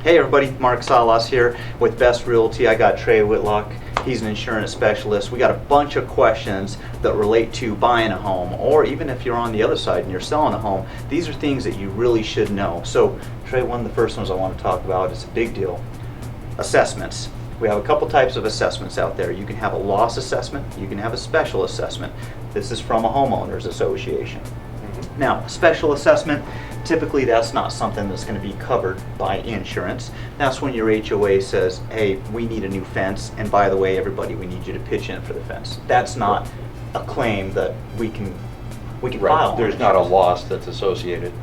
Hey everybody, Mark Salas here with Best Realty. I got Trey Whitlock. He's an insurance specialist. We got a bunch of questions that relate to buying a home, or even if you're on the other side and you're selling a home, these are things that you really should know. So Trey, one of the first ones I want to talk about is a big deal. Assessments. We have a couple types of assessments out there. You can have a loss assessment, you can have a special assessment. This is from a homeowners association. Now, special assessment, typically that's not something that's going to be covered by insurance. That's when your HOA says, hey, we need a new fence, and by the way, everybody, we need you to pitch in for the fence. That's not a claim that we can file. There's not a loss that's associated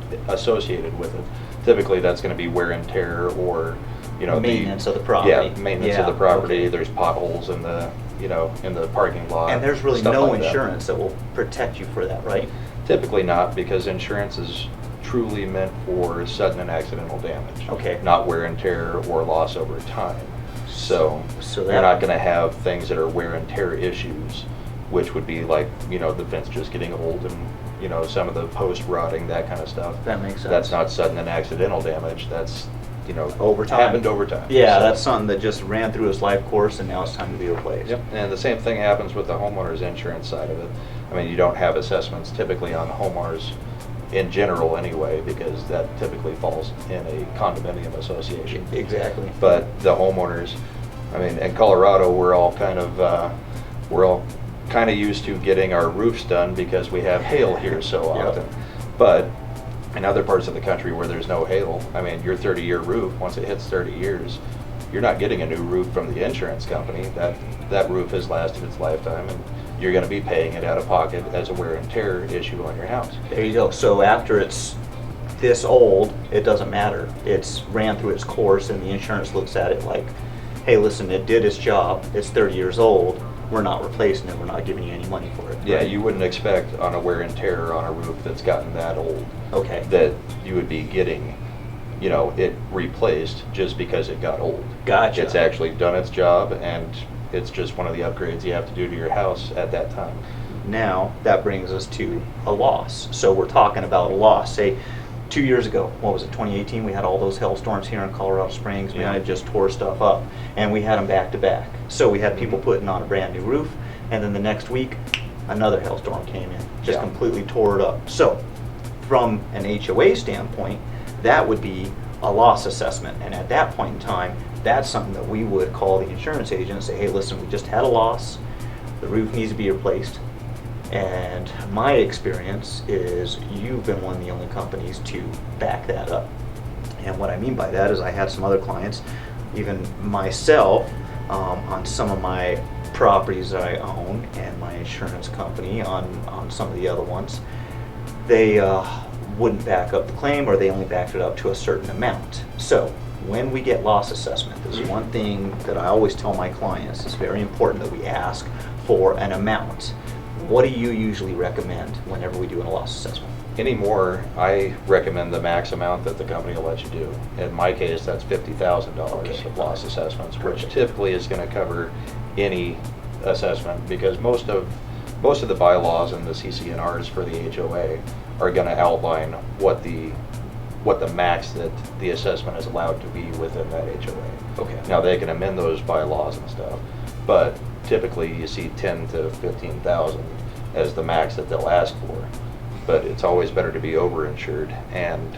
with it. Typically, that's going to be wear and tear, or maintenance of the property. Yeah, maintenance of the property. Okay. There's potholes in the in the parking lot. And there's really stuff no like insurance that will protect you for that, right? Typically not, because insurance is truly meant for sudden and accidental damage. Okay. Not wear and tear or loss over time. So that, you're not going to have things that are wear and tear issues, which would be like, the fence just getting old and, some of the post rotting, that kind of stuff. That makes sense. That's not sudden and accidental damage. That's, over time. happened over time. Yeah, So- that's something that just ran through its life course and now it's time to be replaced. Yep, and the same thing happens with the homeowner's insurance side of it. I mean, you don't have assessments typically on homeowners in general anyway, because that typically falls in a condominium association. Exactly. But the homeowners, I mean, in Colorado, we're all kind of used to getting our roofs done because we have hail here so Yep. often. But in other parts of the country where there's no hail, I mean, your 30-year roof, once it hits 30 years, you're not getting a new roof from the insurance company. That roof has lasted its lifetime, and you're going to be paying it out of pocket as a wear and tear issue on your house. There you go. So after it's this old, it doesn't matter. It's ran through its course and the insurance looks at it like, hey, listen, it did its job. It's 30 years old. We're not replacing it. We're not giving you any money for it. Yeah, right? you wouldn't expect on a wear and tear on a roof that's gotten that old Okay. that you would be getting, it replaced just because it got old. Gotcha. It's actually done its job, and it's just one of the upgrades you have to do to your house at that time. Now, that brings us to a loss. So we're talking about a loss. Say, 2 years ago, what was it, 2018, we had all those hailstorms here in Colorado Springs. We Yeah. kind of just tore stuff up, and we had them back to back. So we had people putting on a brand new roof, and then the next week, another hailstorm came in, just Yeah. completely tore it up. So, from an HOA standpoint, that would be a loss assessment, and at that point in time, that's something that we would call the insurance agent and say, hey, listen, we just had a loss, the roof needs to be replaced. And my experience is you've been one of the only companies to back that up. And what I mean by that is I had some other clients, even myself, on some of my properties that I own, and my insurance company on some of the other ones. They wouldn't back up the claim, or they only backed it up to a certain amount. So when we get loss assessment, there's one thing that I always tell my clients, it's very important that we ask for an amount. What do you usually recommend whenever we do a loss assessment? Anymore, I recommend the max amount that the company will let you do. In my case, that's $50,000 Okay. of loss assessments, which Perfect. typically is going to cover any assessment, because most of the bylaws and the CC&Rs for the HOA are going to outline what the max that the assessment is allowed to be within that HOA. Okay. Now, they can amend those bylaws and stuff, but typically you see 10 to 15,000 as the max that they'll ask for. But it's always better to be overinsured, and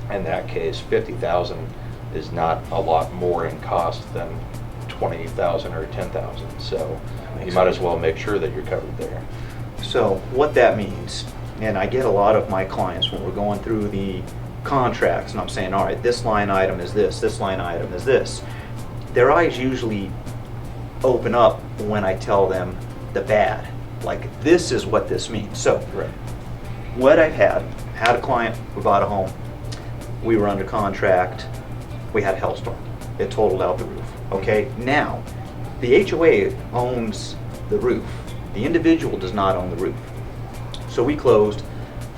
in that case, 50,000 is not a lot more in cost than 20,000 or 10,000. So you might as well make sure that you're covered there. So what that means, and I get a lot of my clients when we're going through the contracts and I'm saying, all right, this line item is this line item is this. Their eyes usually open up when I tell them the bad. Like, this is what this means. So Right. what I've had a client, we bought a home, we were under contract, we had a hailstorm. It totaled out the roof. Okay, now the HOA owns the roof. The individual does not own the roof. So we closed.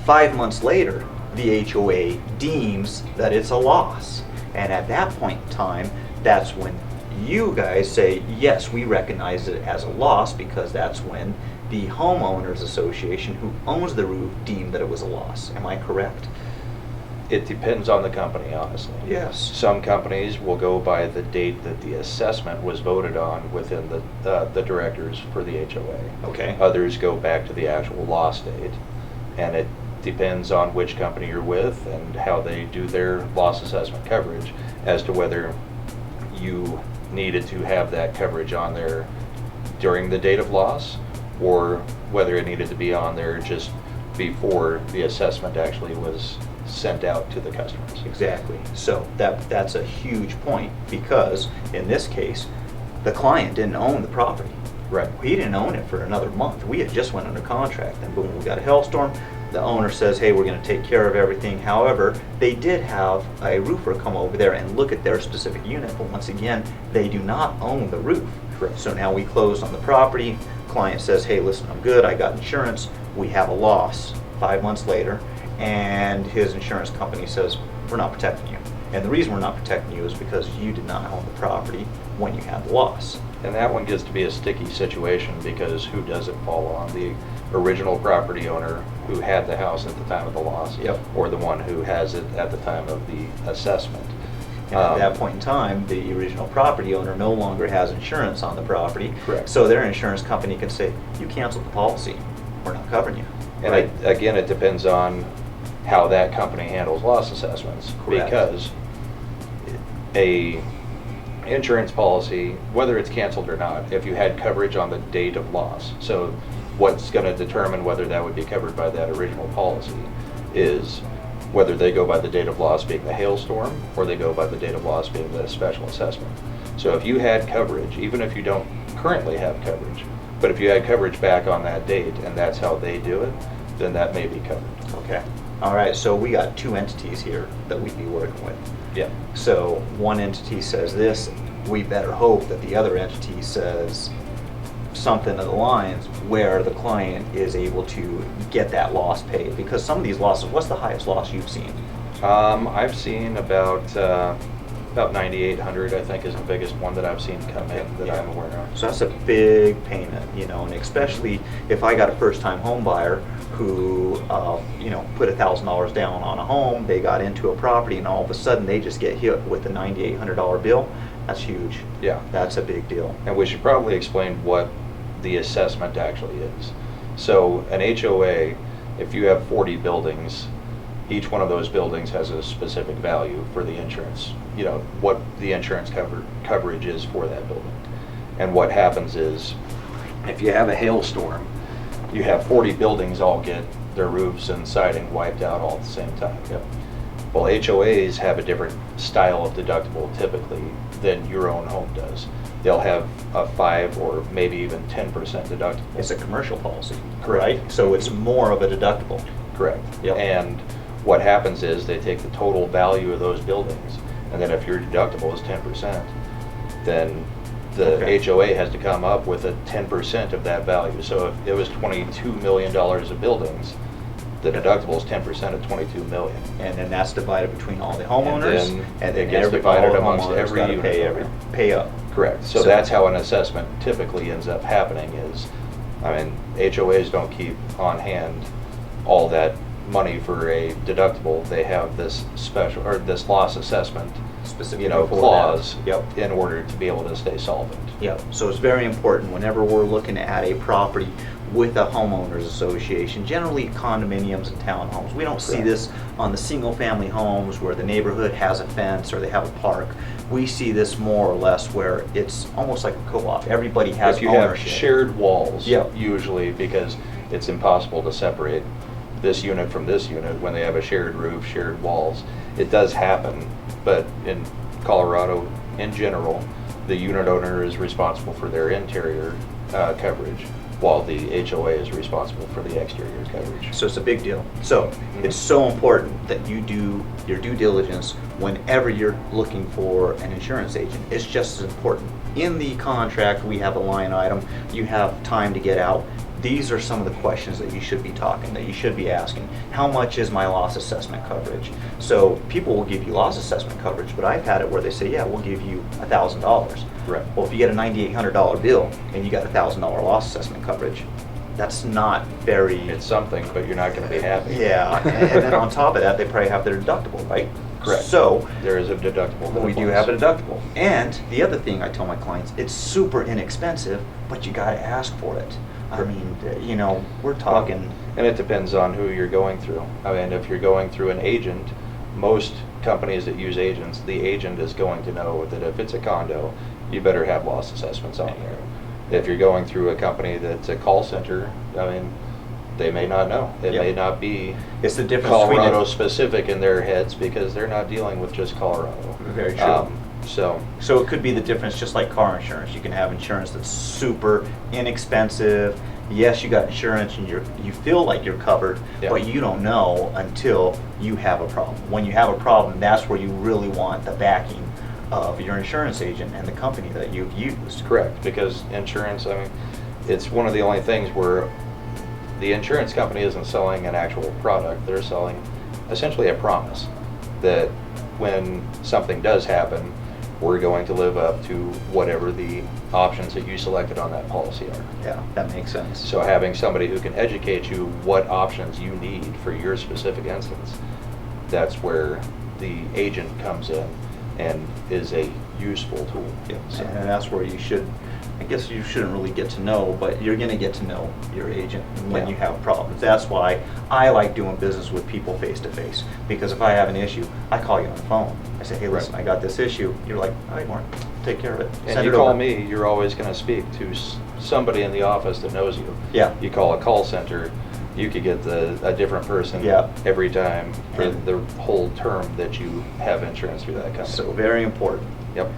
5 months later, the HOA deems that it's a loss. And at that point in time, that's when you guys say, yes, we recognize it as a loss, because that's when the homeowners association who owns the roof deemed that it was a loss. Am I correct? It depends on the company, honestly. Yes. Some companies will go by the date that the assessment was voted on within the directors for the HOA. Okay. Others go back to the actual loss date, and it depends on which company you're with and how they do their loss assessment coverage as to whether you needed to have that coverage on there during the date of loss, or whether it needed to be on there just before the assessment actually was sent out to the customers. Exactly. So that's a huge point, because in this case, the client didn't own the property. Right. He didn't own it for another month. We had just went under contract, and boom, we got a hailstorm. The owner says, hey, we're going to take care of everything. However, they did have a roofer come over there and look at their specific unit, but once again, they do not own the roof. Correct. So now we closed on the property. Client says, hey, listen, I'm good. I got insurance. We have a loss 5 months later, and his insurance company says, we're not protecting you. And the reason we're not protecting you is because you did not own the property when you had the loss. And that one gets to be a sticky situation, because who does it fall on? The original property owner who had the house at the time of the loss? Yep. Or the one who has it at the time of the assessment? And at that point in time, the original property owner no longer has insurance on the property. Correct. So their insurance company can say, you canceled the policy, we're not covering you. And again, it depends on how that company handles loss assessments. Correct. Because a insurance policy, whether it's canceled or not, if you had coverage on the date of loss, so what's going to determine whether that would be covered by that original policy is whether they go by the date of loss being the hailstorm, or they go by the date of loss being the special assessment. So if you had coverage, even if you don't currently have coverage, but if you had coverage back on that date and that's how they do it, then that may be covered. Okay. All right, so we got two entities here that we'd be working with. Yeah. So one entity says this, we better hope that the other entity says something of the lines where the client is able to get that loss paid. Because some of these losses, what's the highest loss you've seen? I've seen about 9,800, I think, is the biggest one that I've seen come in that I'm aware of. So that's a big payment, and especially if I got a first-time home buyer who, put $1,000 down on a home, they got into a property, and all of a sudden they just get hit with a $9,800 bill. That's huge. Yeah. That's a big deal. And we should probably explain what the assessment actually is. So an HOA, if you have 40 buildings, each one of those buildings has a specific value for the insurance, what the insurance coverage is for that building. And what happens is, if you have a hailstorm, you have 40 buildings all get their roofs and siding wiped out all at the same time. Yep. Well, HOAs have a different style of deductible typically than your own home does. They'll have a 5 or maybe even 10% deductible. It's a commercial policy, Correct. right? So it's more of a deductible. Correct. Yep. And what happens is they take the total value of those buildings, and then if your deductible is 10%, then the Okay. HOA has to come up with a 10% of that value. So if it was $22 million of buildings, the deductible is 10% of 22 million. And then that's divided between all the homeowners, And then it gets divided amongst every unit. pay up. Correct. So that's how an assessment typically ends up happening is, HOAs don't keep on hand all that money for a deductible. They have this special, or this loss assessment, Specifically for that. clause Yep. in order to be able to stay solvent. Yep. So it's very important whenever we're looking at a property with a homeowners association, generally condominiums and townhomes. We don't see Correct. this on the single family homes where the neighborhood has a fence or they have a park. We see this more or less where it's almost like a co-op. Everybody has If you ownership. have shared walls, Yep. usually, because it's impossible to separate this unit from this unit when they have a shared roof, shared walls. It does happen, but in Colorado, in general, the unit owner is responsible for their interior coverage, while the HOA is responsible for the exterior coverage. So it's a big deal. So it's so important that you do your due diligence whenever you're looking for an insurance agent. It's just as important. In the contract, we have a line item. You have time to get out. These are some of the questions that you should be asking. How much is my loss assessment coverage? So people will give you loss assessment coverage, but I've had it where they say, yeah, we'll give you $1,000. Right. Well, if you get a $9,800 bill and you got $1,000 loss assessment coverage, that's not very. It's something, but you're not gonna be happy. Yeah, and then on top of that, they probably have their deductible, right? Correct. So, There is a deductible. that we do applies. have a deductible. And the other thing I tell my clients, it's super inexpensive, but you gotta ask for it. I Correct. mean, you know, we're talking, And it depends on who you're going through. I mean, if you're going through an agent, most companies that use agents, the agent is going to know that if it's a condo, you better have loss assessments on there. If you're going through a company that's a call center, I mean, they may not know. It Yep. may not be it's the difference between. Colorado specific in their heads because they're not dealing with just Colorado. Very true. So, So it could be the difference, just like car insurance. You can have insurance that's super inexpensive. Yes, you got insurance and you feel like you're covered, Yeah. but you don't know until you have a problem. When you have a problem, that's where you really want the backing of your insurance agent and the company that you've used. correct, because insurance, I mean, it's one of the only things where the insurance company isn't selling an actual product, they're selling essentially a promise that when something does happen, we're going to live up to whatever the options that you selected on that policy are. Yeah, that makes sense. So having somebody who can educate you what options you need for your specific instance, that's where the agent comes in and is a useful tool. Yeah, So- and that's where you should, I guess you shouldn't really get to know, but you're gonna get to know your agent when Yeah. you have problems. That's why I like doing business with people face to face, because if I have an issue, I call you on the phone. I say, hey, listen, Right. I got this issue. You're like, all right, Mark, take care of it. And Send you it call over." me, you're always going to speak to somebody in the office that knows you. Yeah. You call a call center, you could get a different person Yeah. every time for And- the whole term that you have insurance through that company. So very important. Yep.